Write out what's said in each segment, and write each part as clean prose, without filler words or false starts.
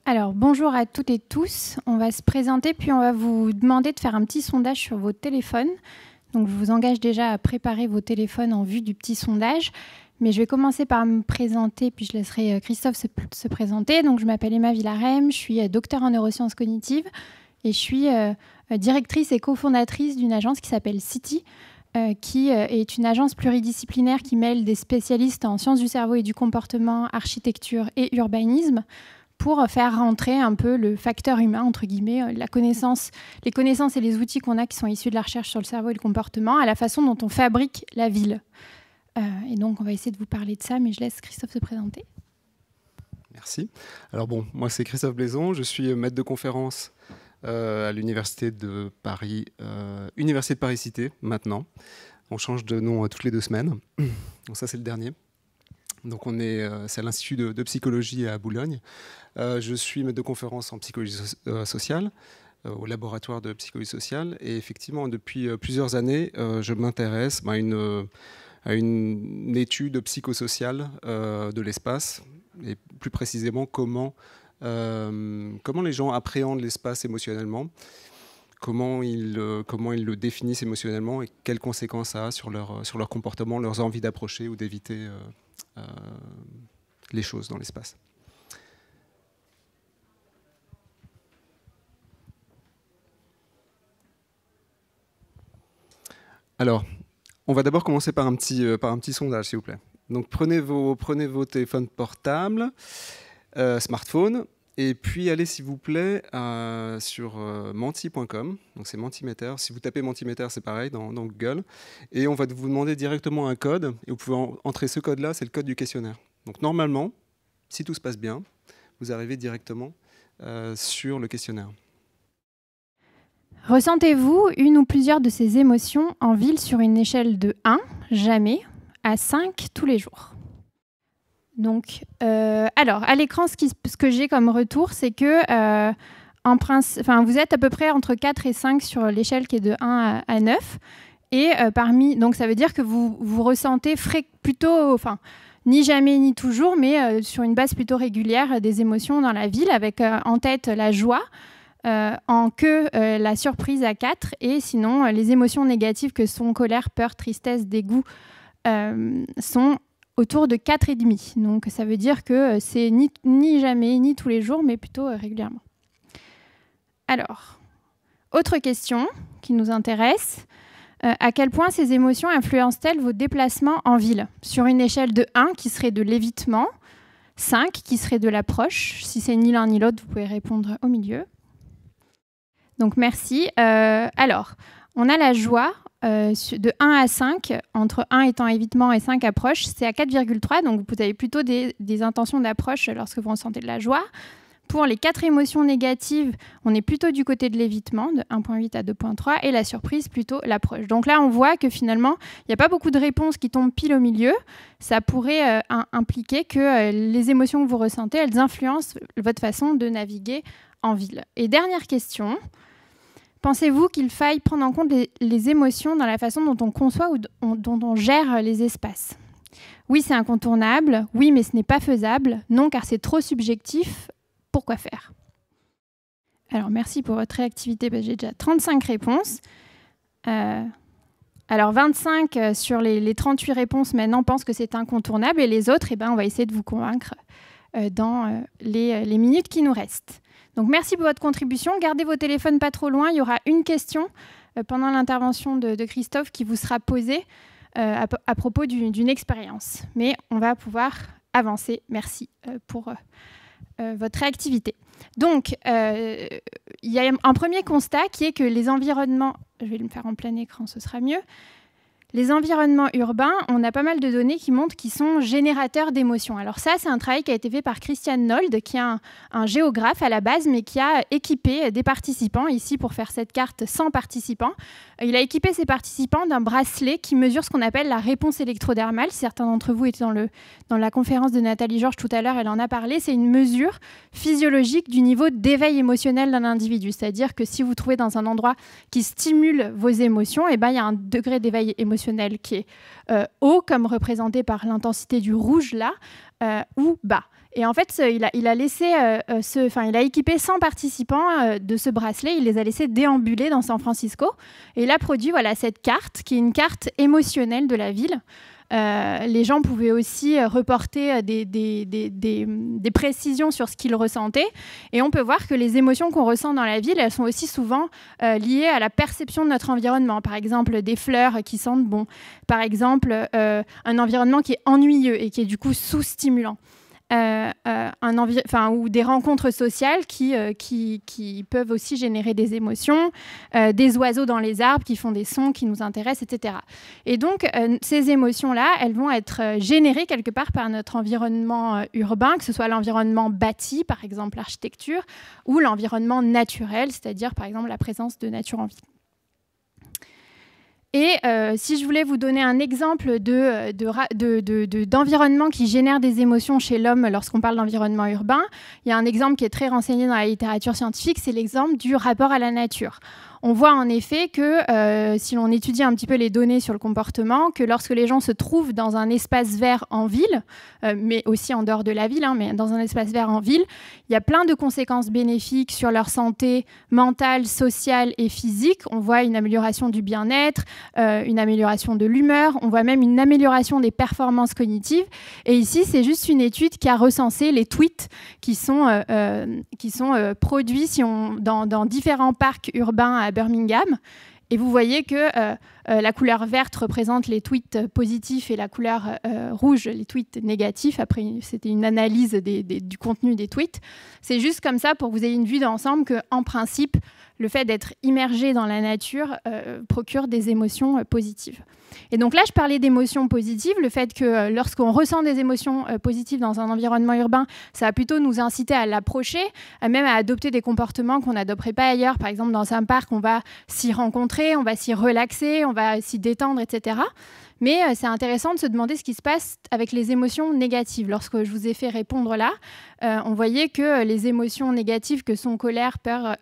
Alors, bonjour à toutes et tous. On va se présenter, puis on va vous demander de faire un petit sondage sur vos téléphones. Donc, je vous engage déjà à préparer vos téléphones en vue du petit sondage. Mais je vais commencer par me présenter, puis je laisserai Christophe se présenter. Donc, je m'appelle Emma Villarem, je suis docteure en neurosciences cognitives et je suis directrice et cofondatrice d'une agence qui s'appelle City, qui est une agence pluridisciplinaire qui mêle des spécialistes en sciences du cerveau et du comportement, architecture et urbanisme, pour faire rentrer un peu le facteur humain, entre guillemets, les connaissances et les outils qu'on a qui sont issus de la recherche sur le cerveau et le comportement, à la façon dont on fabrique la ville. Et donc, on va essayer de vous parler de ça, mais je laisse Christophe se présenter. Merci. Alors bon, moi c'est Christophe Blaison, je suis maître de conférence à l'Université de Paris, Université de Paris-Cité, maintenant. On change de nom toutes les 2 semaines. Donc ça, c'est le dernier. Donc c'est à l'Institut de psychologie à Boulogne. Je suis maître de conférence en psychologie sociale, au laboratoire de psychologie sociale. Et effectivement, depuis plusieurs années, je m'intéresse à une étude psychosociale de l'espace, et plus précisément comment les gens appréhendent l'espace émotionnellement, comment ils le définissent émotionnellement et quelles conséquences ça a sur leur comportement, leurs envies d'approcher ou d'éviter les choses dans l'espace. Alors, on va d'abord commencer par un petit sondage, s'il vous plaît. Donc, prenez vos téléphones portables, smartphones, et puis allez, s'il vous plaît, sur menti.com. Donc, c'est Mentimeter. Si vous tapez Mentimeter, c'est pareil dans Google. Et on va vous demander directement un code. Et vous pouvez entrer ce code-là, c'est le code du questionnaire. Donc, normalement, si tout se passe bien, vous arrivez directement sur le questionnaire. Ressentez-vous une ou plusieurs de ces émotions en ville sur une échelle de 1, jamais, à 5, tous les jours? Donc, alors, à l'écran, ce que j'ai comme retour, c'est que vous êtes à peu près entre 4 et 5 sur l'échelle qui est de 1 à 9. Et donc ça veut dire que vous ressentez plutôt, ni jamais ni toujours, mais sur une base plutôt régulière des émotions dans la ville, avec en tête la joie, en queue la surprise à 4, et sinon les émotions négatives que sont colère, peur, tristesse, dégoût sont autour de 4,5. Donc ça veut dire que c'est ni jamais ni tous les jours, mais plutôt régulièrement. Alors, autre question qui nous intéresse. À quel point ces émotions influencent-elles vos déplacements en ville? Sur une échelle de 1 qui serait de l'évitement, 5 qui serait de l'approche. Si c'est ni l'un ni l'autre, vous pouvez répondre au milieu. Donc merci. Alors, on a la joie de 1 à 5, entre 1 étant évitement et 5 approche, c'est à 4,3, donc vous avez plutôt des intentions d'approche lorsque vous ressentez de la joie. Pour les 4 émotions négatives, on est plutôt du côté de l'évitement, de 1,8 à 2,3, et la surprise, plutôt l'approche. Donc là, on voit que finalement, il n'y a pas beaucoup de réponses qui tombent pile au milieu. Ça pourrait impliquer que les émotions que vous ressentez, elles influencent votre façon de naviguer en ville. Et dernière question, pensez-vous qu'il faille prendre en compte les émotions dans la façon dont on conçoit ou dont on gère les espaces? Oui, c'est incontournable. Oui, mais ce n'est pas faisable. Non, car c'est trop subjectif. Pourquoi faire? Alors, merci pour votre réactivité. J'ai déjà 35 réponses. Alors, 25 sur les 38 réponses maintenant pensent que c'est incontournable. Et les autres, on va essayer de vous convaincre dans les minutes qui nous restent. Donc, merci pour votre contribution. Gardez vos téléphones pas trop loin. Il y aura une question pendant l'intervention de Christophe qui vous sera posée à propos d'une expérience. Mais on va pouvoir avancer. Merci pour votre réactivité. Donc, il y a un premier constat qui est que les environnements... Je vais le faire en plein écran, ce sera mieux. Les environnements urbains, on a pas mal de données qui montrent qu'ils sont générateurs d'émotions. Alors ça, c'est un travail qui a été fait par Christian Nold, qui est un géographe à la base, mais qui a équipé des participants, ici pour faire cette carte 100 participants. Il a équipé ces participants d'un bracelet qui mesure ce qu'on appelle la réponse électrodermale. Certains d'entre vous étaient dans la conférence de Nathalie Georges tout à l'heure, elle en a parlé. C'est une mesure physiologique du niveau d'éveil émotionnel d'un individu. C'est-à-dire que si vous vous trouvez dans un endroit qui stimule vos émotions, il y a un degré d'éveil émotionnel émotionnel qui est haut, comme représenté par l'intensité du rouge là, ou bas. Et en fait, il a équipé 100 participants de ce bracelet, il les a laissés déambuler dans San Francisco, et il a produit cette carte, qui est une carte émotionnelle de la ville. Les gens pouvaient aussi reporter des précisions sur ce qu'ils ressentaient. Et on peut voir que les émotions qu'on ressent dans la ville, elles sont aussi souvent liées à la perception de notre environnement. Par exemple, des fleurs qui sentent bon. Par exemple, un environnement qui est ennuyeux et qui est du coup sous-stimulant. Ou des rencontres sociales qui peuvent aussi générer des émotions, des oiseaux dans les arbres qui font des sons qui nous intéressent, etc. Et donc, ces émotions-là, elles vont être générées quelque part par notre environnement urbain, que ce soit l'environnement bâti, par exemple l'architecture, ou l'environnement naturel, c'est-à-dire par exemple la présence de nature en ville. Et si je voulais vous donner un exemple d'environnement qui génère des émotions chez l'homme lorsqu'on parle d'environnement urbain, il y a un exemple qui est très renseigné dans la littérature scientifique, c'est l'exemple du rapport à la nature. On voit en effet que si l'on étudie un petit peu les données sur le comportement, que lorsque les gens se trouvent dans un espace vert en ville, mais aussi en dehors de la ville, mais dans un espace vert en ville, il y a plein de conséquences bénéfiques sur leur santé mentale, sociale et physique. On voit une amélioration du bien-être, une amélioration de l'humeur, on voit même une amélioration des performances cognitives. Et ici, c'est juste une étude qui a recensé les tweets qui sont produits dans différents parcs urbains à Birmingham. Et vous voyez que la couleur verte représente les tweets positifs et la couleur rouge, les tweets négatifs. Après, c'était une analyse du contenu des tweets. C'est juste comme ça pour que vous ayez une vue d'ensemble qu'en principe, le fait d'être immergé dans la nature procure des émotions positives. Et donc là, je parlais d'émotions positives, le fait que lorsqu'on ressent des émotions positives dans un environnement urbain, ça va plutôt nous inciter à l'approcher, même à adopter des comportements qu'on n'adopterait pas ailleurs. Par exemple, dans un parc, on va s'y rencontrer, on va s'y relaxer, on va s'y détendre, etc. Mais c'est intéressant de se demander ce qui se passe avec les émotions négatives. Lorsque je vous ai fait répondre là, on voyait que les émotions négatives que sont colère, peur,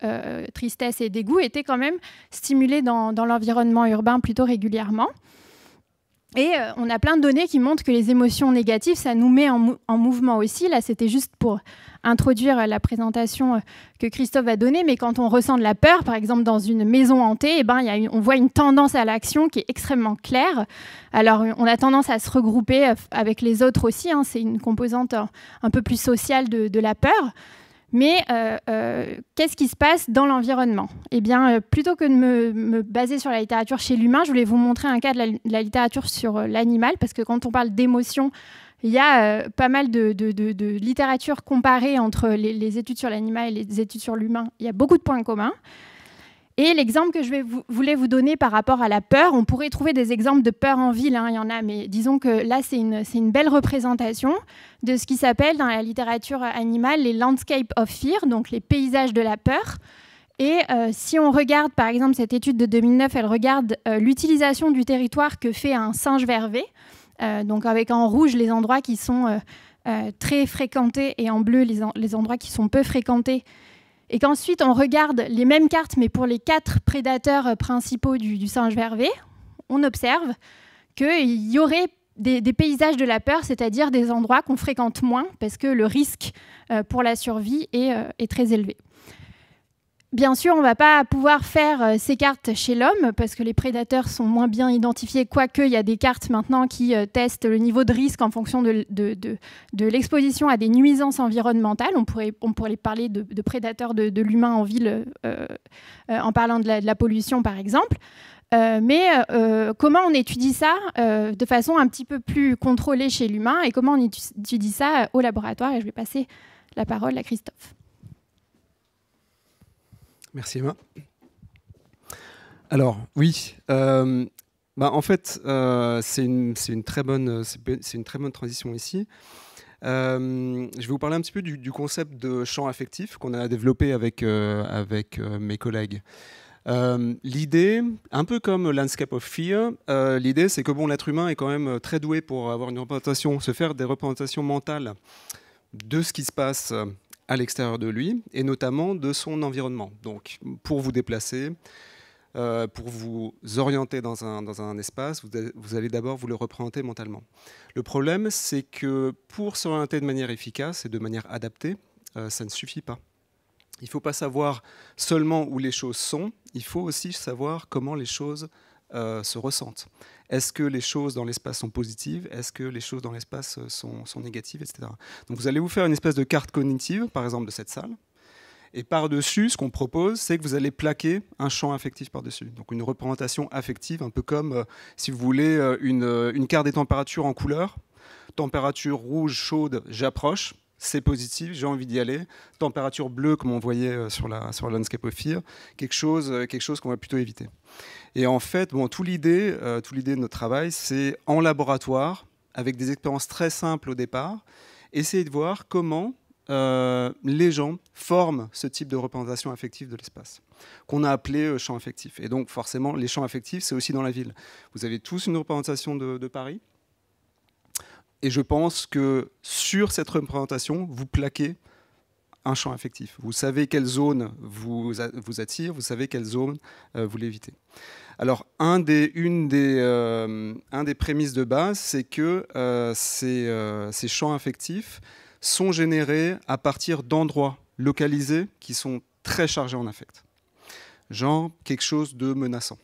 tristesse et dégoût étaient quand même stimulées dans l'environnement urbain plutôt régulièrement. Et on a plein de données qui montrent que les émotions négatives, ça nous met en mouvement aussi. Là, c'était juste pour introduire la présentation que Christophe a donnée. Mais quand on ressent de la peur, par exemple dans une maison hantée, on voit une tendance à l'action qui est extrêmement claire. Alors, on a tendance à se regrouper avec les autres aussi. C'est une composante un peu plus sociale de la peur. Mais qu'est-ce qui se passe dans l'environnement ? Eh bien, plutôt que de me baser sur la littérature chez l'humain, je voulais vous montrer un cas de la littérature sur l'animal, parce que quand on parle d'émotion, il y a pas mal de littérature comparée entre les études sur l'animal et les études sur l'humain. Il y a beaucoup de points communs. Et l'exemple que je voulais vous donner par rapport à la peur, on pourrait trouver des exemples de peur en ville, il y en a, mais disons que là, c'est une belle représentation de ce qui s'appelle dans la littérature animale les landscape of fear, donc les paysages de la peur. Et si on regarde, par exemple, cette étude de 2009, elle regarde l'utilisation du territoire que fait un singe vervé, donc avec en rouge les endroits qui sont très fréquentés et en bleu les endroits qui sont peu fréquentés. Et qu'ensuite, on regarde les mêmes cartes, mais pour les 4 prédateurs principaux du singe vervé, on observe qu'il y aurait des paysages de la peur, c'est-à-dire des endroits qu'on fréquente moins, parce que le risque pour la survie est très élevé. Bien sûr, on ne va pas pouvoir faire ces cartes chez l'homme, parce que les prédateurs sont moins bien identifiés, quoique il y a des cartes maintenant qui testent le niveau de risque en fonction de l'exposition à des nuisances environnementales. On pourrait parler de prédateurs de l'humain en ville en parlant de la pollution, par exemple. Mais comment on étudie ça de façon un petit peu plus contrôlée chez l'humain et comment on étudie ça au laboratoire? Et je vais passer la parole à Christophe. Merci Emma. Alors oui, en fait c'est une très bonne transition ici. Je vais vous parler un petit peu du concept de champ affectif qu'on a développé avec mes collègues. L'idée, un peu comme Landscape of Fear, l'idée c'est que l'être humain est quand même très doué pour avoir une représentation, se faire des représentations mentales de ce qui se passe à l'extérieur de lui, et notamment de son environnement. Donc, pour vous déplacer, pour vous orienter dans un espace, vous allez d'abord vous le représenter mentalement. Le problème, c'est que pour s'orienter de manière efficace et de manière adaptée, ça ne suffit pas. Il ne faut pas savoir seulement où les choses sont, il faut aussi savoir comment les choses se ressentent. Est-ce que les choses dans l'espace sont positives? Est-ce que les choses dans l'espace sont négatives, etc. Donc vous allez vous faire une espèce de carte cognitive, par exemple de cette salle. Et par-dessus, ce qu'on propose, c'est que vous allez plaquer un champ affectif par-dessus. Donc une représentation affective, un peu comme, si vous voulez, une carte des températures en couleur. Température rouge, chaude, j'approche. C'est positif, j'ai envie d'y aller. Température bleue, comme on voyait sur la Landscape of Fear, quelque chose qu'on va plutôt éviter. Et en fait, toute l'idée de notre travail, c'est en laboratoire, avec des expériences très simples au départ, essayer de voir comment les gens forment ce type de représentation affective de l'espace, qu'on a appelé champ affectif. Et donc, forcément, les champs affectifs, c'est aussi dans la ville. Vous avez tous une représentation de Paris. Et je pense que sur cette représentation, vous plaquez un champ affectif. Vous savez quelle zone vous attire, vous savez quelle zone vous l'évitez. Alors, un des prémices de base, c'est que ces champs affectifs sont générés à partir d'endroits localisés qui sont très chargés en affect. Genre quelque chose de menaçant.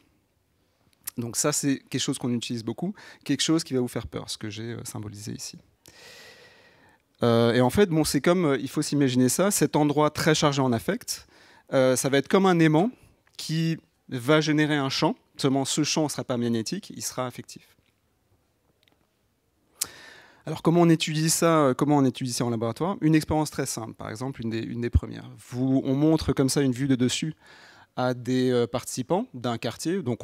Donc ça, c'est quelque chose qu'on utilise beaucoup, quelque chose qui va vous faire peur, ce que j'ai symbolisé ici. Et en fait, c'est comme, il faut s'imaginer ça, cet endroit très chargé en affect, ça va être comme un aimant qui va générer un champ, seulement ce champ ne sera pas magnétique, il sera affectif. Alors comment on étudie ça en laboratoire? Une expérience très simple, par exemple, une des premières. On montre comme ça une vue de dessus à des participants d'un quartier. Donc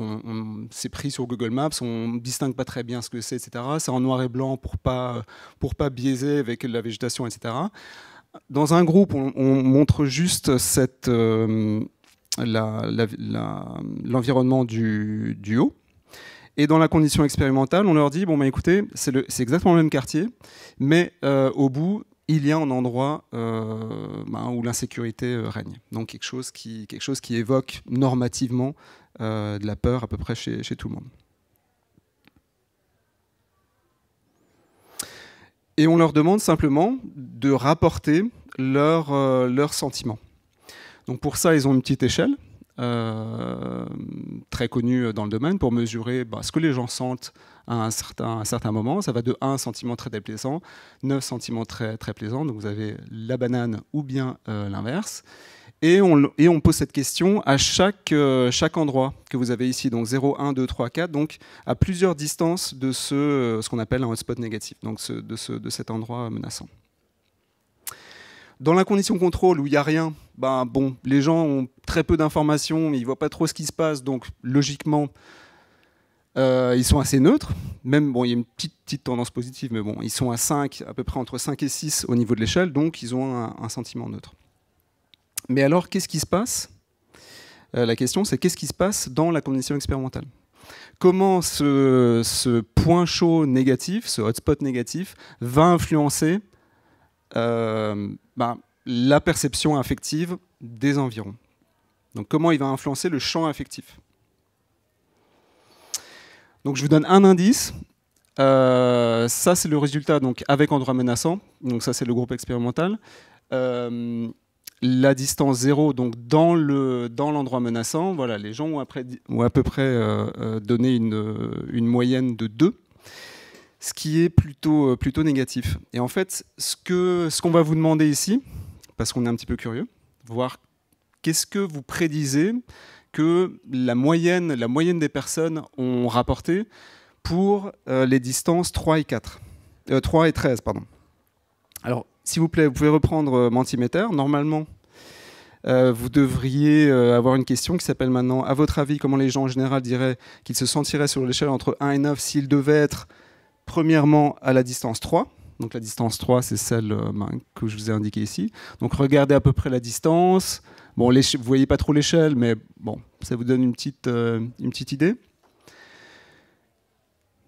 c'est pris sur Google Maps, on ne distingue pas très bien ce que c'est, etc. C'est en noir et blanc pour pas biaiser avec la végétation, etc. Dans un groupe, on montre juste l'environnement du haut. Et dans la condition expérimentale, on leur dit, écoutez, c'est exactement le même quartier, mais au bout, il y a un endroit où l'insécurité règne. Donc quelque chose qui évoque normativement de la peur à peu près chez tout le monde. Et on leur demande simplement de rapporter leurs sentiments. Donc pour ça, ils ont une petite échelle très connue dans le domaine pour mesurer ce que les gens sentent à un certain moment. Ça va de 1 sentiment très déplaisant, 9 sentiments très, très plaisants. Donc vous avez la banane ou bien l'inverse. Et on pose cette question à chaque endroit que vous avez ici, donc 0, 1, 2, 3, 4, donc à plusieurs distances de ce qu'on appelle un hotspot négatif, donc de cet endroit menaçant. Dans la condition contrôle où il n'y a rien, les gens ont très peu d'informations, ils ne voient pas trop ce qui se passe, donc logiquement, ils sont assez neutres. Même, il y a une petite tendance positive, mais ils sont à peu près entre 5 et 6 au niveau de l'échelle, donc ils ont un sentiment neutre. Mais alors, qu'est-ce qui se passe? La question, c'est qu'est-ce qui se passe dans la condition expérimentale? Comment ce point chaud négatif, ce hotspot négatif, va influencer la perception affective des environs? Donc, comment il va influencer le champ affectif? Donc, je vous donne un indice. Ça, c'est le résultat donc, avec endroit menaçant. Donc, ça, c'est le groupe expérimental. La distance 0, donc dans l'endroit menaçant, voilà, les gens ont à peu près donné une moyenne de 2, ce qui est plutôt négatif. Et en fait, ce qu'on va vous demander ici, parce qu'on est un petit peu curieux, voir qu'est-ce que vous prédisez que la moyenne des personnes ont rapporté pour les distances 3 et 13. Pardon. Alors, s'il vous plaît, vous pouvez reprendre Mentimeter. Normalement, vous devriez avoir une question qui s'appelle maintenant, à votre avis, comment les gens en général diraient qu'ils se sentiraient sur l'échelle entre 1 et 9 s'ils devaient être premièrement à la distance 3. Donc la distance 3, c'est celle que je vous ai indiquée ici. Donc regardez à peu près la distance. Bon, vous ne voyez pas trop l'échelle, mais bon, ça vous donne une petite idée.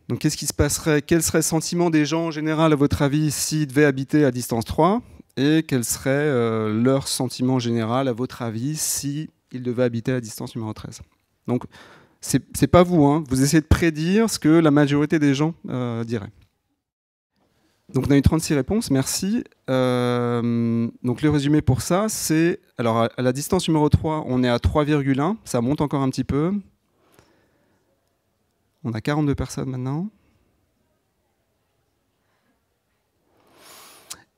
Donc qu'est-ce qui se passerait? Quel serait le sentiment des gens en général, à votre avis, s'ils devaient habiter à distance 3? Et quel serait leur sentiment général, à votre avis, s'ils devaient habiter à distance numéro 13? Donc, c'est pas vous, hein. Vous essayez de prédire ce que la majorité des gens diraient. Donc on a eu 36 réponses, merci. Donc le résumé pour ça, c'est... Alors à la distance numéro 3, on est à 3,1, ça monte encore un petit peu. On a 42 personnes maintenant.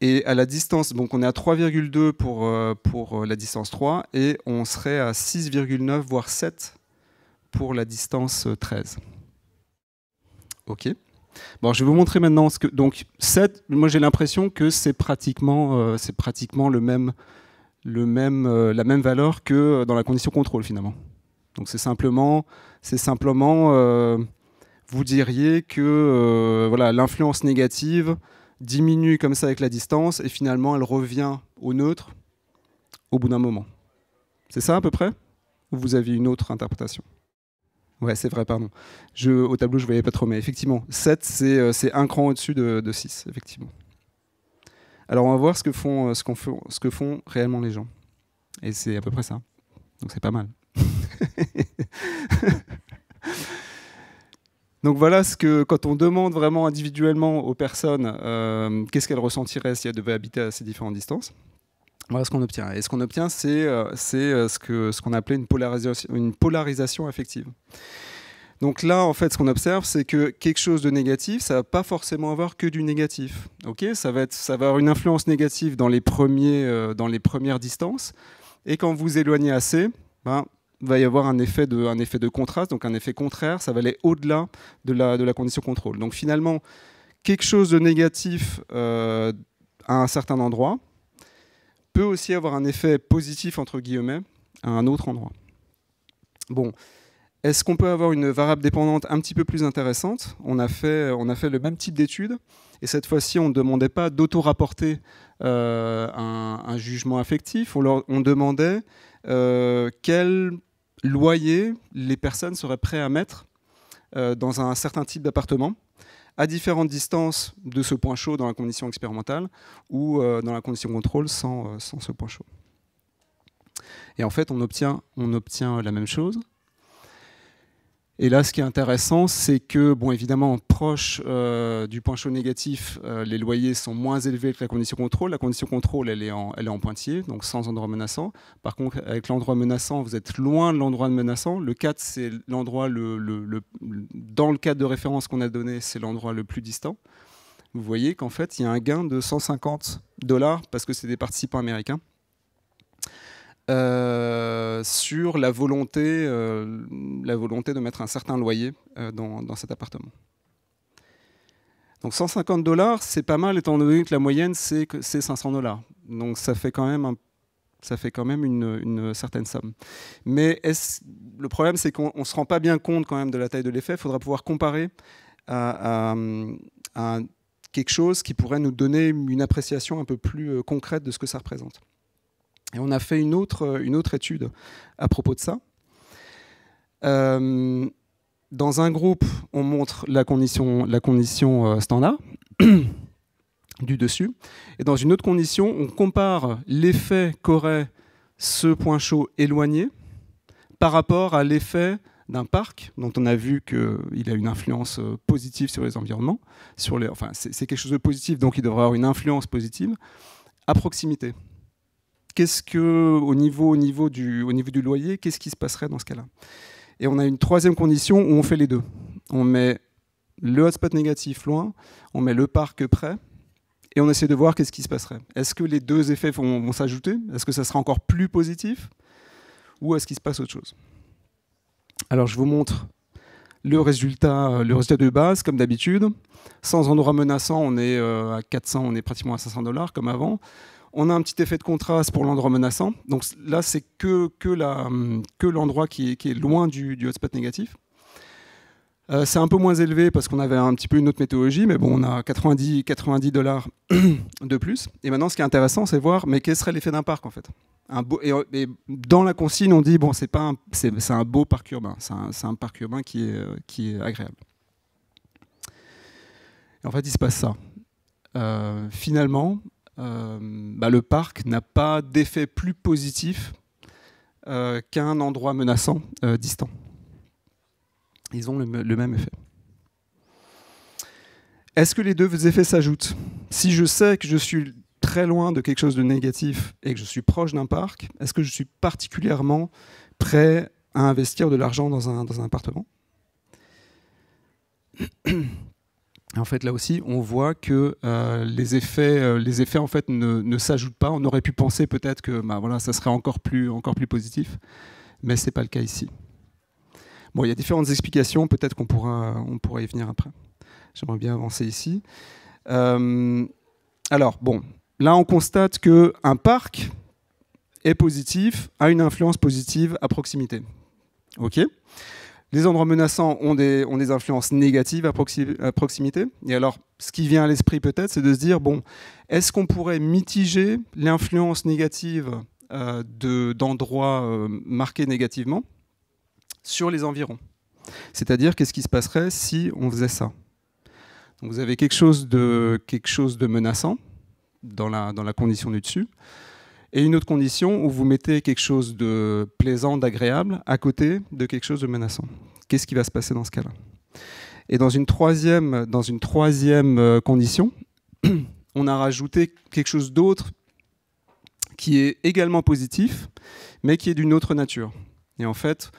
Et à la distance, donc on est à 3,2 pour la distance 3, et on serait à 6,9, voire 7 pour la distance 13. Ok. Bon, je vais vous montrer maintenant ce que... Donc 7, moi j'ai l'impression que c'est pratiquement la même valeur que dans la condition contrôle finalement. Donc c'est simplement vous diriez que voilà, l'influence négative diminue comme ça avec la distance et finalement elle revient au neutre au bout d'un moment. C'est ça à peu près? Ou vous avez une autre interprétation? Ouais, c'est vrai, pardon. Au tableau, je ne voyais pas trop, mais effectivement, 7, c'est un cran au-dessus de 6, effectivement. Alors, on va voir ce que font réellement les gens. Et c'est à peu près ça. Donc, c'est pas mal. Donc, voilà ce que, quand on demande vraiment individuellement aux personnes qu'est-ce qu'elles ressentiraient si elles devaient habiter à ces différentes distances, voilà ce qu'on obtient. Et ce qu'on obtient, c'est ce qu'on appelait une polarisation affective. Donc là, en fait, ce qu'on observe, c'est que quelque chose de négatif, ça ne va pas forcément avoir que du négatif. Okay, ça va avoir une influence négative dans les premières distances. Et quand vous éloignez assez, il va y avoir un effet de contraste, donc un effet contraire, ça va aller au-delà de la condition contrôle. Donc finalement, quelque chose de négatif à un certain endroit peut aussi avoir un effet positif, entre guillemets, à un autre endroit. Bon, est-ce qu'on peut avoir une variable dépendante un petit peu plus intéressante ? On a fait le même type d'étude, et cette fois-ci, on ne demandait pas d'auto-rapporter un jugement affectif, on demandait quel loyer les personnes seraient prêtes à mettre dans un certain type d'appartement, à différentes distances de ce point chaud dans la condition expérimentale ou dans la condition contrôle sans ce point chaud. Et en fait, on obtient la même chose. Et là, ce qui est intéressant, c'est que, bon, évidemment, proche du point chaud négatif, les loyers sont moins élevés que la condition contrôle. La condition contrôle, elle est en pointillé, donc sans endroit menaçant. Par contre, avec l'endroit menaçant, vous êtes loin de l'endroit menaçant. Le 4, c'est l'endroit, dans le cadre de référence qu'on a donné, c'est l'endroit le plus distant. Vous voyez qu'en fait, il y a un gain de $150 parce que c'est des participants américains. Sur la volonté de mettre un certain loyer dans cet appartement. Donc $150, c'est pas mal étant donné que la moyenne c'est $500. Donc ça fait quand même une certaine somme. Mais le problème c'est qu'on ne se rend pas bien compte quand même de la taille de l'effet. Il faudra pouvoir comparer à quelque chose qui pourrait nous donner une appréciation un peu plus concrète de ce que ça représente. Et on a fait une autre étude à propos de ça. Dans un groupe, on montre la condition standard du dessus. Et dans une autre condition, on compare l'effet qu'aurait ce point chaud éloigné par rapport à l'effet d'un parc, dont on a vu qu'il a une influence positive sur les environnements. C'est quelque chose de positif, donc il devrait avoir une influence positive à proximité. Qu'est-ce que, au niveau du loyer, qu'est-ce qui se passerait dans ce cas-là? Et on a une troisième condition où on fait les deux. On met le hotspot négatif loin, on met le parc près, et on essaie de voir qu'est-ce qui se passerait. Est-ce que les deux effets vont s'ajouter? Est-ce que ça sera encore plus positif? Ou est-ce qu'il se passe autre chose? Alors je vous montre le résultat de base, comme d'habitude. Sans endroit menaçant, on est à 400, on est pratiquement à $500, comme avant. On a un petit effet de contraste pour l'endroit menaçant. Donc là, c'est que l'endroit qui est loin du hotspot négatif. C'est un peu moins élevé parce qu'on avait un petit peu une autre méthodologie, mais bon, on a $90 de plus. Et maintenant, ce qui est intéressant, c'est voir, mais quel serait l'effet d'un parc en fait? Et dans la consigne, on dit, bon, c'est un beau parc urbain, c'est un parc urbain qui est agréable. Et en fait, il se passe ça. Finalement, le parc n'a pas d'effet plus positif qu'un endroit menaçant distant. Ils ont le même effet. Est-ce que les deux effets s'ajoutent? Si je sais que je suis très loin de quelque chose de négatif et que je suis proche d'un parc, est-ce que je suis particulièrement prêt à investir de l'argent dans un appartement? En fait, là aussi, on voit que les effets en fait, ne s'ajoutent pas. On aurait pu penser peut-être que voilà, ça serait encore plus positif, mais ce n'est pas le cas ici. Bon, il y a différentes explications, peut-être qu'on pourra y venir après. J'aimerais bien avancer ici. Alors, bon, là, on constate qu'un parc est positif, a une influence positive à proximité. OK ? Les endroits menaçants ont des influences négatives à proximité. Et alors, ce qui vient à l'esprit peut-être, c'est de se dire, bon, est-ce qu'on pourrait mitiger l'influence négative d'endroits marqués négativement sur les environs? C'est-à-dire, qu'est-ce qui se passerait si on faisait ça? Donc, vous avez quelque chose de menaçant dans la condition du dessus, et une autre condition où vous mettez quelque chose de plaisant, d'agréable, à côté de quelque chose de menaçant. Qu'est-ce qui va se passer dans ce cas-là? Et dans une troisième condition, on a rajouté quelque chose d'autre qui est également positif, mais qui est d'une autre nature. Et en fait,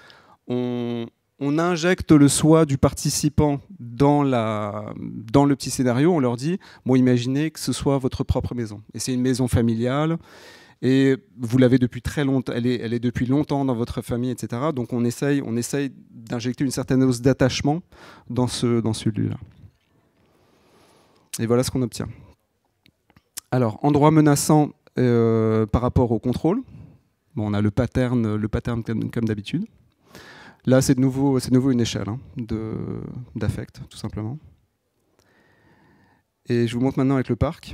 on injecte le soi du participant dans le petit scénario. On leur dit, bon, imaginez que ce soit votre propre maison. Et c'est une maison familiale. Et vous l'avez depuis très longtemps, elle est depuis longtemps dans votre famille, etc. Donc on essaye d'injecter une certaine dose d'attachement dans ce lieu-là. Et voilà ce qu'on obtient. Alors, endroit menaçant par rapport au contrôle. Bon, on a le pattern comme d'habitude. Là, c'est de nouveau une échelle d'affect, tout simplement. Et je vous montre maintenant avec le parc.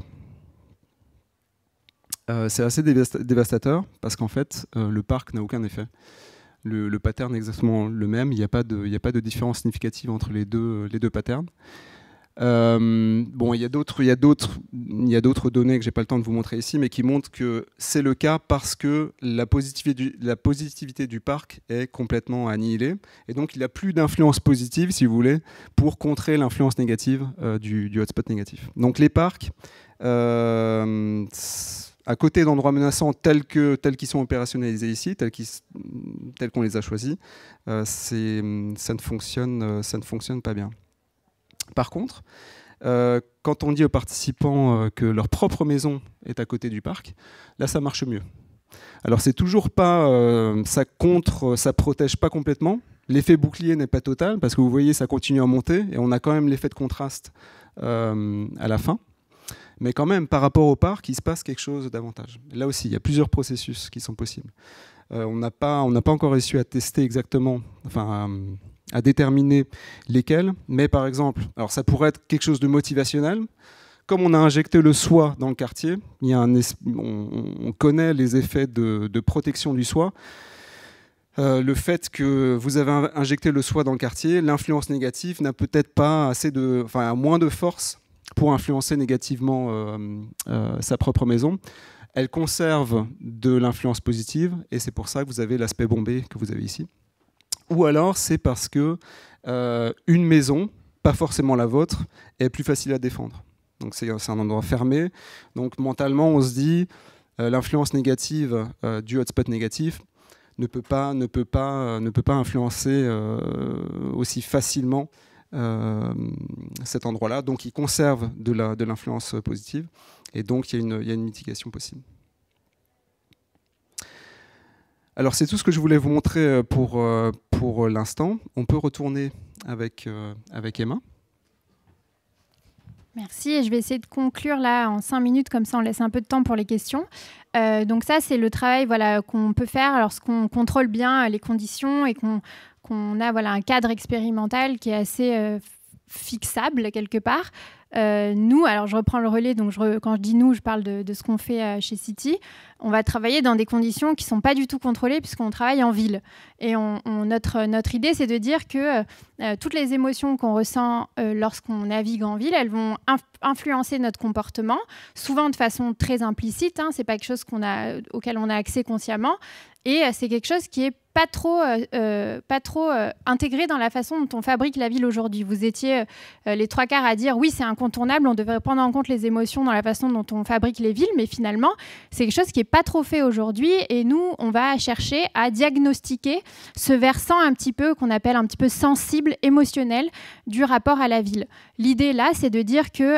C'est assez dévastateur parce qu'en fait, le parc n'a aucun effet. Le pattern est exactement le même. Il n'y a pas de différence significative entre les deux patterns. Bon, il y a d'autres données que j'ai pas le temps de vous montrer ici, mais qui montrent que c'est le cas parce que la positivité du parc est complètement annihilée, et donc il n'a plus d'influence positive, si vous voulez, pour contrer l'influence négative du hotspot négatif. Donc les parcs, à côté d'endroits menaçants tels qu'ils sont opérationnalisés ici, tels qu'on les a choisis, ça ne fonctionne pas bien. Par contre, quand on dit aux participants que leur propre maison est à côté du parc, là ça marche mieux. Alors c'est toujours pas, ça protège pas complètement. L'effet bouclier n'est pas total parce que vous voyez ça continue à monter et on a quand même l'effet de contraste à la fin. Mais quand même, par rapport au parc, il se passe quelque chose d'avantage. Là aussi, il y a plusieurs processus qui sont possibles. On n'a pas encore réussi à tester exactement, enfin à déterminer lesquels, mais par exemple, alors ça pourrait être quelque chose de motivationnel. Comme on a injecté le soi dans le quartier, on connaît les effets de protection du soi. Le fait que vous avez injecté le soi dans le quartier, l'influence négative n'a peut-être pas moins de force pour influencer négativement sa propre maison. Elle conserve de l'influence positive et c'est pour ça que vous avez l'aspect bombé que vous avez ici. Ou alors c'est parce que une maison, pas forcément la vôtre, est plus facile à défendre. Donc c'est un endroit fermé. Donc mentalement on se dit l'influence négative du hotspot négatif ne peut pas influencer aussi facilement cet endroit-là, donc il conserve de l'influence positive, et donc il y a une mitigation possible. Alors c'est tout ce que je voulais vous montrer pour l'instant. On peut retourner avec Emma. Merci, et je vais essayer de conclure là en 5 minutes, comme ça on laisse un peu de temps pour les questions. Donc ça c'est le travail qu'on peut faire lorsqu'on contrôle bien les conditions et qu'on a un cadre expérimental qui est assez fixable quelque part. Nous, alors je reprends le relais, donc quand je dis nous, je parle de ce qu'on fait chez City. On va travailler dans des conditions qui ne sont pas du tout contrôlées puisqu'on travaille en ville. Et notre idée, c'est de dire que toutes les émotions qu'on ressent lorsqu'on navigue en ville, elles vont influencer notre comportement, souvent de façon très implicite. Ce n'est pas quelque chose auquel on a accès consciemment. Et c'est quelque chose qui n'est pas trop intégré dans la façon dont on fabrique la ville aujourd'hui. Vous étiez les 3/4 à dire oui, c'est incontournable, on devrait prendre en compte les émotions dans la façon dont on fabrique les villes, mais finalement, c'est quelque chose qui n'est pas trop fait aujourd'hui, et nous, on va chercher à diagnostiquer ce versant un petit peu, qu'on appelle un petit peu sensible, émotionnel, du rapport à la ville. L'idée là, c'est de dire que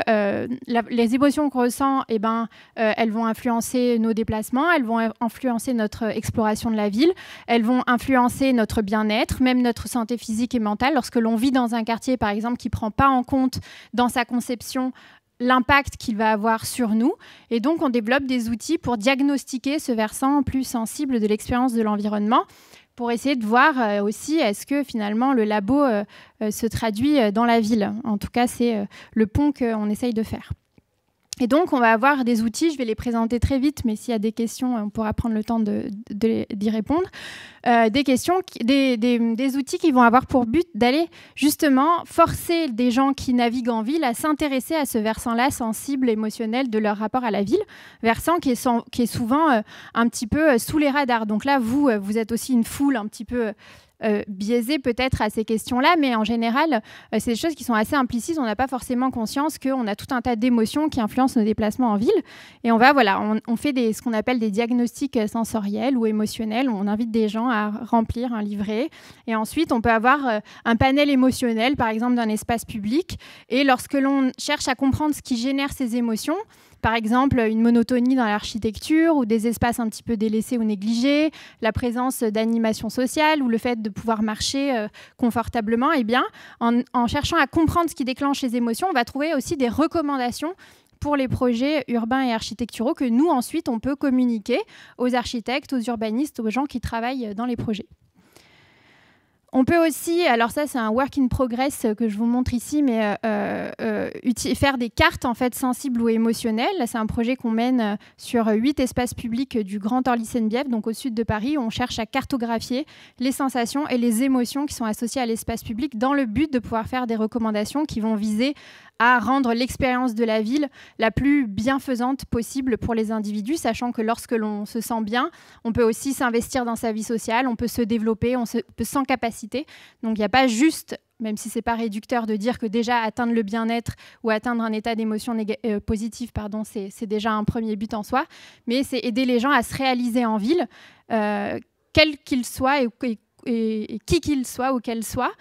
les émotions qu'on ressent, elles vont influencer nos déplacements, elles vont influencer notre exploration de la ville, elles vont influencer notre bien-être, même notre santé physique et mentale. Lorsque l'on vit dans un quartier, par exemple, qui ne prend pas en compte dans sa conception l'impact qu'il va avoir sur nous. Et donc, on développe des outils pour diagnostiquer ce versant plus sensible de l'expérience de l'environnement, pour essayer de voir aussi est-ce que finalement le labo se traduit dans la ville. En tout cas, c'est le pont qu'on essaye de faire. Et donc, on va avoir des outils, je vais les présenter très vite, mais s'il y a des questions, on pourra prendre le temps d'y répondre. Des outils qui vont avoir pour but d'aller justement forcer des gens qui naviguent en ville à s'intéresser à ce versant-là sensible, émotionnel de leur rapport à la ville, versant qui est souvent un petit peu sous les radars. Donc là, vous êtes aussi une foule un petit peu biaisé peut-être à ces questions-là, mais en général, c'est des choses qui sont assez implicites. On n'a pas forcément conscience qu'on a tout un tas d'émotions qui influencent nos déplacements en ville. Et on fait ce qu'on appelle des diagnostics sensoriels ou émotionnels. On invite des gens à remplir un livret. Et ensuite, on peut avoir un panel émotionnel, par exemple, d'un espace public. Et lorsque l'on cherche à comprendre ce qui génère ces émotions, par exemple, une monotonie dans l'architecture ou des espaces un petit peu délaissés ou négligés, la présence d'animation sociale ou le fait de pouvoir marcher confortablement, eh bien, en cherchant à comprendre ce qui déclenche les émotions, on va trouver aussi des recommandations pour les projets urbains et architecturaux que nous, ensuite, on peut communiquer aux architectes, aux urbanistes, aux gens qui travaillent dans les projets. On peut aussi, alors ça c'est un work in progress que je vous montre ici, mais faire des cartes en fait sensibles ou émotionnelles. Là, c'est un projet qu'on mène sur 8 espaces publics du Grand Orly-Seine-Bièvre, donc au sud de Paris, où on cherche à cartographier les sensations et les émotions qui sont associées à l'espace public dans le but de pouvoir faire des recommandations qui vont viser à rendre l'expérience de la ville la plus bienfaisante possible pour les individus, sachant que lorsque l'on se sent bien, on peut aussi s'investir dans sa vie sociale, on peut se développer, on peut sans capacité. Donc il n'y a pas juste, même si ce n'est pas réducteur, de dire que déjà atteindre le bien-être ou atteindre un état d'émotion positif, c'est déjà un premier but en soi, mais c'est aider les gens à se réaliser en ville, quel qu'il soit et qui qu'il soit ou qu'elle soit,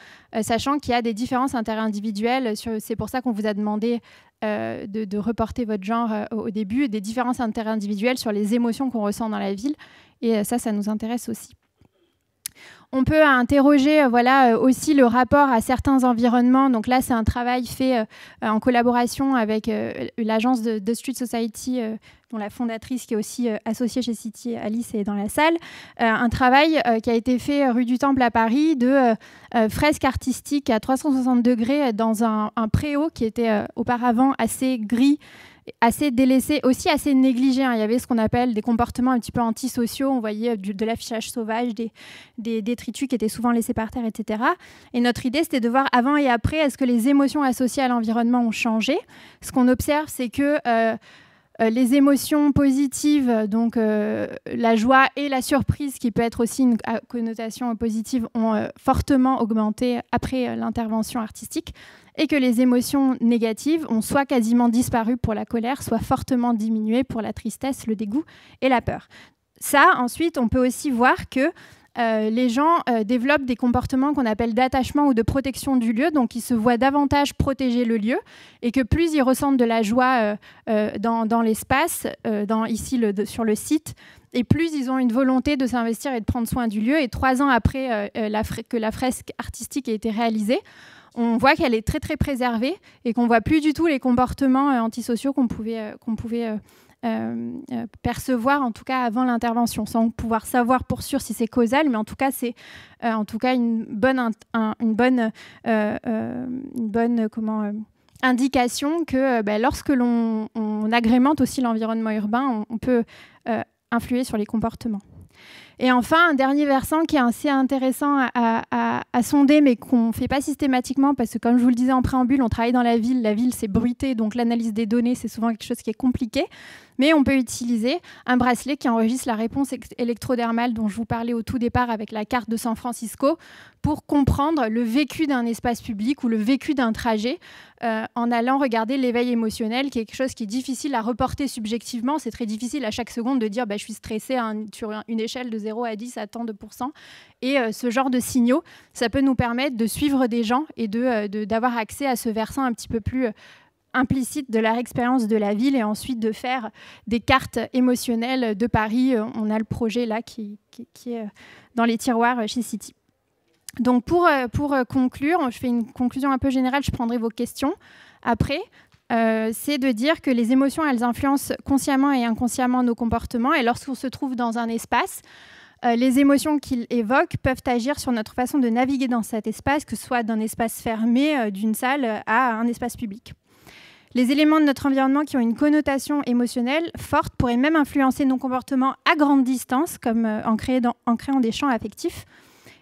sachant qu'il y a des différences interindividuelles. C'est pour ça qu'on vous a demandé de reporter votre genre au début, des différences interindividuelles sur les émotions qu'on ressent dans la ville. Et ça nous intéresse aussi. On peut interroger aussi le rapport à certains environnements. Donc là, c'est un travail fait en collaboration avec l'agence de Street Society, dont la fondatrice, qui est aussi associée chez City, Alice, est dans la salle. Un travail qui a été fait rue du Temple à Paris de fresques artistiques à 360 degrés dans un préau qui était auparavant assez gris, assez délaissé, aussi assez négligé. Il y avait ce qu'on appelle des comportements un petit peu antisociaux. On voyait de l'affichage sauvage, des détritus qui étaient souvent laissés par terre, etc. Et notre idée, c'était de voir avant et après, est-ce que les émotions associées à l'environnement ont changé. Ce qu'on observe, c'est que les émotions positives, donc la joie et la surprise, qui peut être aussi une connotation positive, ont fortement augmenté après l'intervention artistique, et que les émotions négatives ont soit quasiment disparu pour la colère, soit fortement diminué pour la tristesse, le dégoût et la peur. Ça, ensuite, on peut aussi voir que les gens développent des comportements qu'on appelle d'attachement ou de protection du lieu, donc ils se voient davantage protéger le lieu, et que plus ils ressentent de la joie dans l'espace, ici sur le site, et plus ils ont une volonté de s'investir et de prendre soin du lieu. Et 3 ans après que la fresque artistique ait été réalisée, on voit qu'elle est très très préservée et qu'on ne voit plus du tout les comportements antisociaux qu'on pouvait percevoir, en tout cas avant l'intervention, sans pouvoir savoir pour sûr si c'est causal, mais en tout cas c'est une bonne indication que lorsque l'on agrémente aussi l'environnement urbain, on peut influer sur les comportements. Et enfin, un dernier versant qui est assez intéressant à sonder, mais qu'on ne fait pas systématiquement, parce que comme je vous le disais en préambule, on travaille dans la ville c'est bruité, donc l'analyse des données, c'est souvent quelque chose qui est compliqué. Mais on peut utiliser un bracelet qui enregistre la réponse électrodermale dont je vous parlais au tout départ avec la carte de San Francisco pour comprendre le vécu d'un espace public ou le vécu d'un trajet en allant regarder l'éveil émotionnel, qui est quelque chose qui est difficile à reporter subjectivement. C'est très difficile à chaque seconde de dire je suis stressée sur une échelle de 0 à 10 à tant de pourcents. Et ce genre de signaux, ça peut nous permettre de suivre des gens et d'avoir accès à ce versant un petit peu plus implicite de leur expérience de la ville et ensuite de faire des cartes émotionnelles de Paris. On a le projet là qui est dans les tiroirs chez City. Donc pour conclure, je fais une conclusion un peu générale, je prendrai vos questions après. C'est de dire que les émotions, elles influencent consciemment et inconsciemment nos comportements et lorsqu'on se trouve dans un espace, les émotions qu'ils évoquent peuvent agir sur notre façon de naviguer dans cet espace, que ce soit d'un espace fermé, d'une salle, à un espace public. Les éléments de notre environnement qui ont une connotation émotionnelle forte pourraient même influencer nos comportements à grande distance, comme en créant des champs affectifs.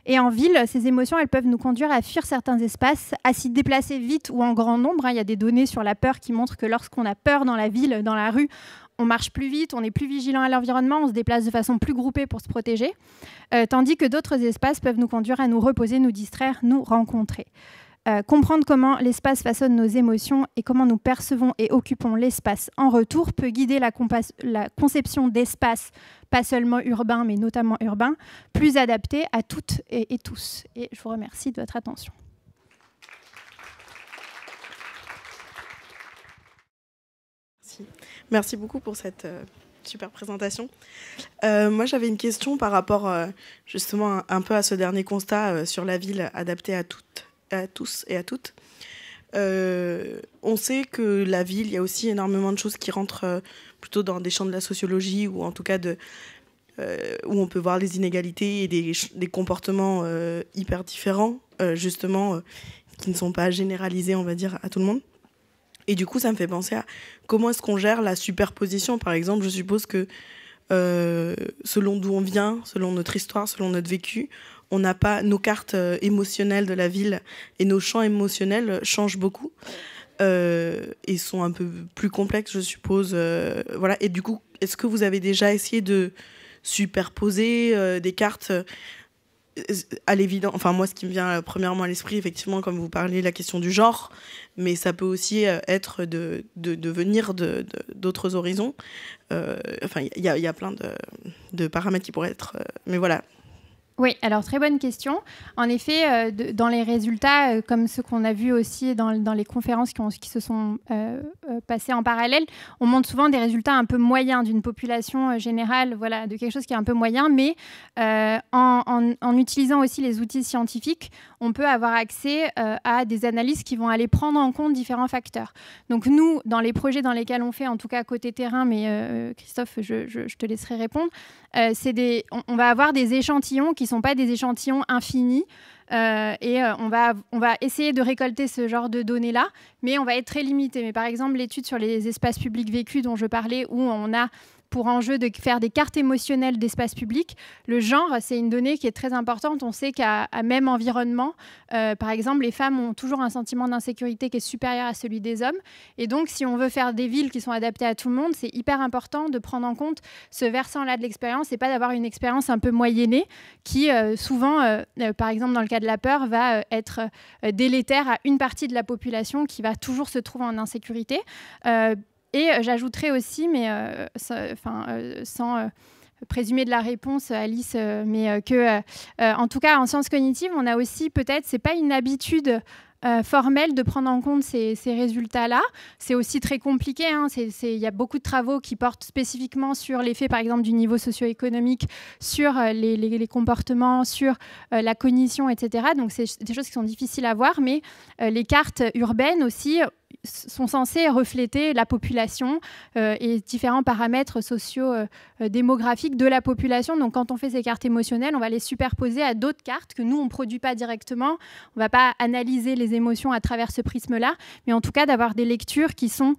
Et en ville, ces émotions, elles peuvent nous conduire à fuir certains espaces, à s'y déplacer vite ou en grand nombre. Il y a des données sur la peur qui montrent que lorsqu'on a peur dans la ville, dans la rue, on marche plus vite, on est plus vigilant à l'environnement, on se déplace de façon plus groupée pour se protéger, tandis que d'autres espaces peuvent nous conduire à nous reposer, nous distraire, nous rencontrer. Comprendre comment l'espace façonne nos émotions et comment nous percevons et occupons l'espace en retour peut guider la conception d'espace, pas seulement urbain, mais notamment urbain, plus adapté à toutes et tous. Et je vous remercie de votre attention. Merci beaucoup pour cette super présentation. Moi, j'avais une question par rapport justement un peu à ce dernier constat sur la ville adaptée à tous et à toutes. On sait que la ville, il y a aussi énormément de choses qui rentrent plutôt dans des champs de la sociologie ou en tout cas où on peut voir les inégalités et des comportements hyper différents, justement, qui ne sont pas généralisés, on va dire, à tout le monde. Et du coup, ça me fait penser à comment est-ce qu'on gère la superposition. Par exemple, je suppose que selon d'où on vient, selon notre histoire, selon notre vécu, on n'a pas nos cartes émotionnelles de la ville et nos champs émotionnels changent beaucoup et sont un peu plus complexes, je suppose. Voilà. Et du coup, est-ce que vous avez déjà essayé de superposer des cartes à l'évident? Enfin, moi, ce qui me vient premièrement à l'esprit, effectivement, comme vous parlez, la question du genre, mais ça peut aussi être de venir d'autres horizons. Enfin, il y a plein de paramètres qui pourraient être... mais voilà. Oui, alors très bonne question. En effet, dans les résultats, comme ceux qu'on a vus aussi dans les conférences qui se sont passées en parallèle, on montre souvent des résultats un peu moyens d'une population générale, voilà, de quelque chose qui est un peu moyen, mais en utilisant aussi les outils scientifiques, on peut avoir accès à des analyses qui vont aller prendre en compte différents facteurs. Donc nous, dans les projets dans lesquels on fait, en tout cas côté terrain, mais Christophe, je te laisserai répondre, on va avoir des échantillons qui ne sont pas des échantillons infinis et on va essayer de récolter ce genre de données-là, mais on va être très limité. Mais par exemple, l'étude sur les espaces publics vécus dont je parlais, où on a pour enjeu de faire des cartes émotionnelles d'espace public. Le genre, c'est une donnée qui est très importante. On sait qu'à même environnement, par exemple, les femmes ont toujours un sentiment d'insécurité qui est supérieur à celui des hommes. Et donc, si on veut faire des villes qui sont adaptées à tout le monde, c'est hyper important de prendre en compte ce versant-là de l'expérience et pas d'avoir une expérience un peu moyennée qui, souvent, par exemple, dans le cas de la peur, va être délétère à une partie de la population qui va toujours se trouver en insécurité. Et j'ajouterais aussi, mais sans présumer de la réponse, Alice, mais que, en tout cas, en sciences cognitives, on a aussi peut-être, c'est pas une habitude formelle de prendre en compte ces résultats-là. C'est aussi très compliqué. Il y a beaucoup de travaux qui portent spécifiquement sur l'effet, par exemple, du niveau socio-économique, sur les comportements, sur la cognition, etc. Donc, c'est des choses qui sont difficiles à voir, mais les cartes urbaines aussi sont censées refléter la population et différents paramètres socio-démographiques de la population. Donc, quand on fait ces cartes émotionnelles, on va les superposer à d'autres cartes que nous, on ne produit pas directement. On ne va pas analyser les émotions à travers ce prisme-là, mais en tout cas, d'avoir des lectures qui sont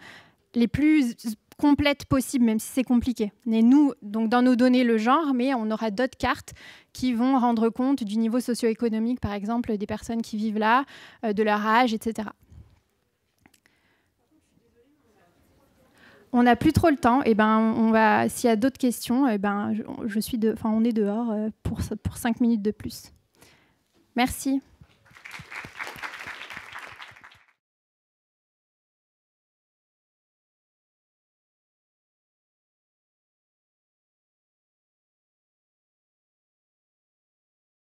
les plus complète possible, même si c'est compliqué. Et nous, donc dans nos données, le genre, mais on aura d'autres cartes qui vont rendre compte du niveau socio-économique, par exemple, des personnes qui vivent là, de leur âge, etc. On n'a plus trop le temps. Et ben, s'il y a d'autres questions, on est dehors pour 5 minutes de plus. Merci.